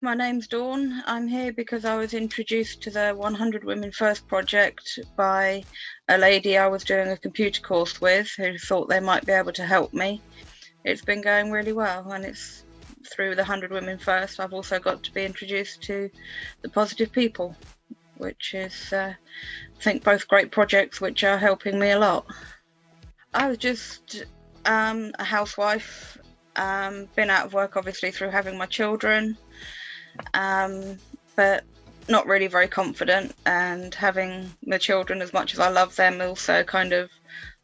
My name's Dawn. I'm here because I was introduced to the 100 Women First project by a lady I was doing a computer course with who thought they might be able to help me. It's been going really well, and it's through the 100 Women First I've also got to be introduced to the Positive People, which is, I think, both great projects which are helping me a lot. I was just a housewife, been out of work obviously through having my children, but not really very confident, and having the children, as much as I love them, also kind of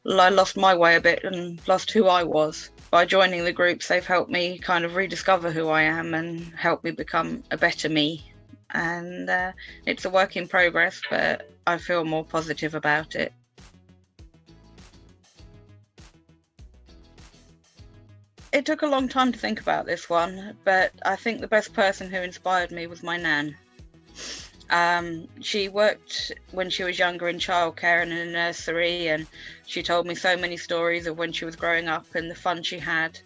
I lost my way a bit and lost who I was. By joining the groups, they've helped me kind of rediscover who I am and help me become a better me. And it's a work in progress, but I feel more positive about it. It took a long time to think about this one, but I think the best person who inspired me was my nan. She worked when she was younger in childcare and in a nursery, and she told me so many stories of when she was growing up and the fun she had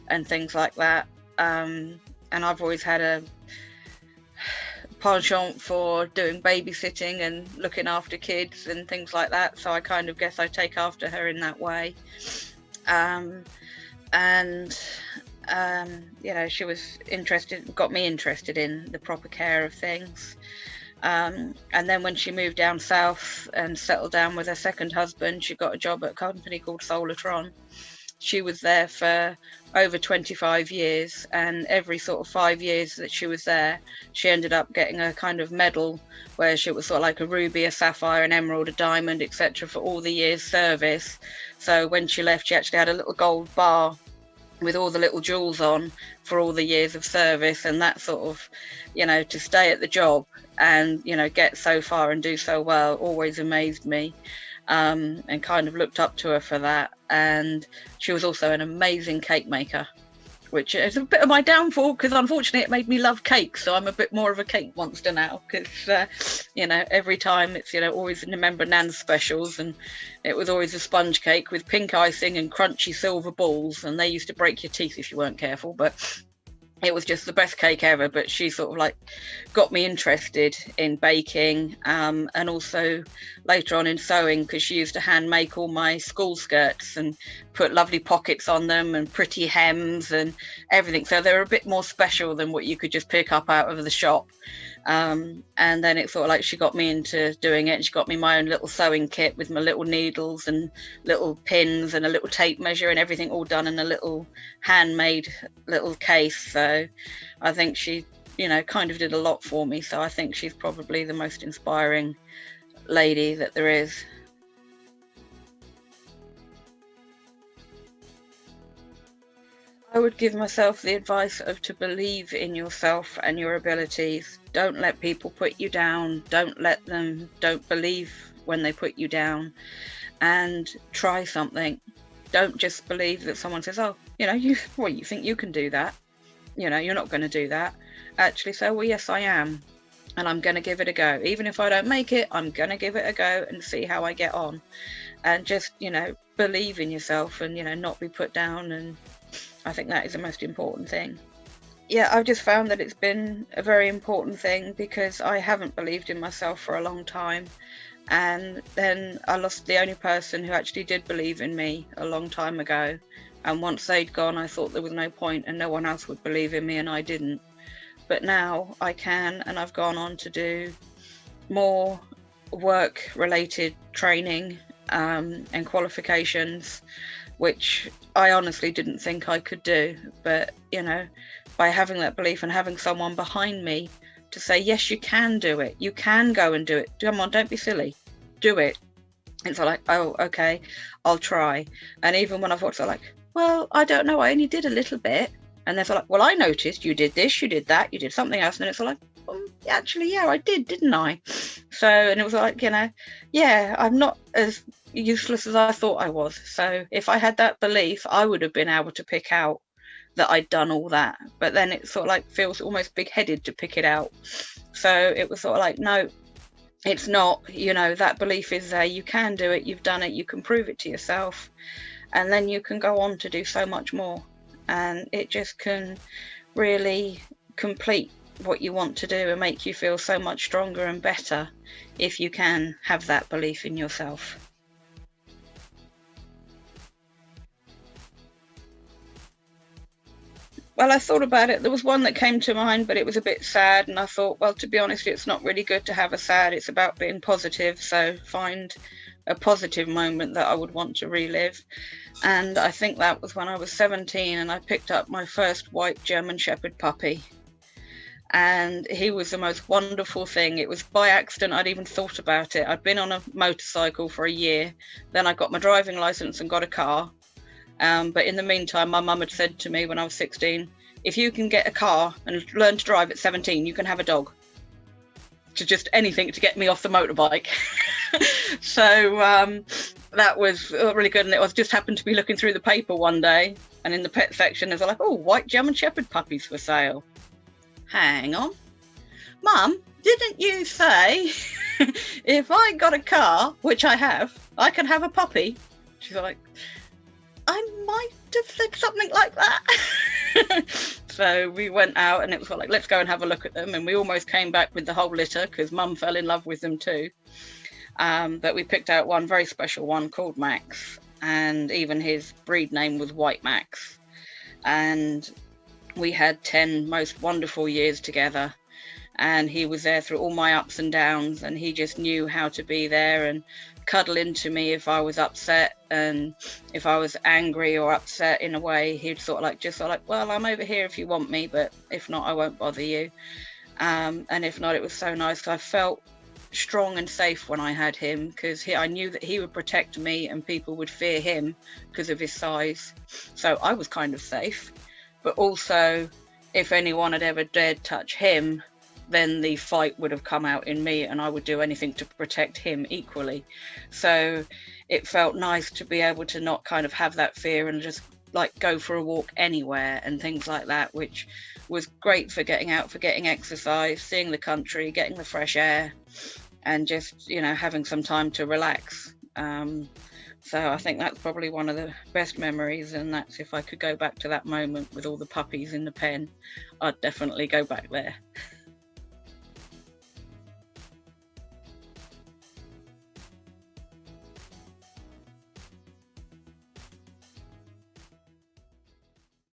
and things like that. And I've always had a penchant for doing babysitting and looking after kids and things like that, so I kind of guess I take after her in that way. She was got me interested in the proper care of things. And then when she moved down south and settled down with her second husband, she got a job at a company called Solartron. She was there for over 25 years, and every sort of 5 years that she was there, she ended up getting a kind of medal where she was sort of like a ruby, a sapphire, an emerald, a diamond, etc., for all the years' service. So when she left, she actually had a little gold bar with all the little jewels on for all the years of service. And that sort of, to stay at the job and, get so far and do so well always amazed me, and kind of looked up to her for that. And she was also an amazing cake maker, which is a bit of my downfall because unfortunately it made me love cake. So I'm a bit more of a cake monster now because, every time it's, always remember Nan's specials, and it was always a sponge cake with pink icing and crunchy silver balls, and they used to break your teeth if you weren't careful, but it was just the best cake ever. But she sort of like got me interested in baking, and also later on in sewing, because she used to hand make all my school skirts and put lovely pockets on them and pretty hems and everything. So they were a bit more special than what you could just pick up out of the shop. And then it sort of like she got me into doing it, and she got me my own little sewing kit with my little needles and little pins and a little tape measure and everything all done in a little handmade little case. So I think she, kind of did a lot for me. So I think she's probably the most inspiring lady that there is. I would give myself the advice of to believe in yourself and your abilities. Don't let people put you down. Don't believe when they put you down, and try something. Don't just believe that someone says, oh, you think you can do that. You're not going to do that. Actually say, well, yes, I am. And I'm going to give it a go. Even if I don't make it, I'm going to give it a go and see how I get on. And just, believe in yourself and, not be put down. And I think that is the most important thing. Yeah, I've just found that it's been a very important thing because I haven't believed in myself for a long time. And then I lost the only person who actually did believe in me a long time ago. And once they'd gone, I thought there was no point and no one else would believe in me, and I didn't. But now I can, and I've gone on to do more work-related training and qualifications, which I honestly didn't think I could do. But, by having that belief and having someone behind me to say, yes, you can do it. You can go and do it. Come on, don't be silly. Do it. It's like, oh, okay, I'll try. And even when I've watched, I'm like, well, I don't know. I only did a little bit. And they're like, well, I noticed you did this, you did that, you did something else. And it's like, actually, yeah, I did, didn't I? So, and it was like, yeah, I'm not as useless as I thought I was. So if I had that belief, I would have been able to pick out that I'd done all that. But then it sort of like feels almost big-headed to pick it out. So it was sort of like, no, it's not, that belief is there. You can do it. You've done it. You can prove it to yourself. And then you can go on to do so much more. And it just can really complete what you want to do and make you feel so much stronger and better if you can have that belief in yourself. Well, I thought about it. There was one that came to mind, but it was a bit sad. And I thought, well, to be honest, it's not really good to have a sad. It's about being positive. So find a positive moment that I would want to relive. And I think that was when I was 17 and I picked up my first white German Shepherd puppy. And he was the most wonderful thing. It was by accident I'd even thought about it. I'd been on a motorcycle for a year. Then I got my driving license and got a car. But in the meantime, my mum had said to me when I was 16, if you can get a car and learn to drive at 17, you can have a dog. To just anything to get me off the motorbike. So that was really good. And it was just happened to be looking through the paper one day, and in the pet section, there's like, oh, white German Shepherd puppies for sale. Hang on. Mum, didn't you say if I got a car, which I have, I could have a puppy? She's like, I might have said something like that. So we went out and it was like, let's go and have a look at them. And we almost came back with the whole litter because Mum fell in love with them too. But we picked out one very special one called Max. And even his breed name was White Max. And we had 10 most wonderful years together. And he was there through all my ups and downs. And he just knew how to be there and cuddle into me if I was upset, and if I was angry or upset in a way, he'd sort of like, well, I'm over here if you want me, but if not, I won't bother you. And if not, it was so nice. I felt strong and safe when I had him because I knew that he would protect me and people would fear him because of his size. So I was kind of safe, but also if anyone had ever dared touch him, then the fight would have come out in me and I would do anything to protect him equally. So it felt nice to be able to not kind of have that fear and just like go for a walk anywhere and things like that, which was great for getting out, for getting exercise, seeing the country, getting the fresh air, and just, you know, having some time to relax. So I think that's probably one of the best memories, and that's if I could go back to that moment with all the puppies in the pen, I'd definitely go back there.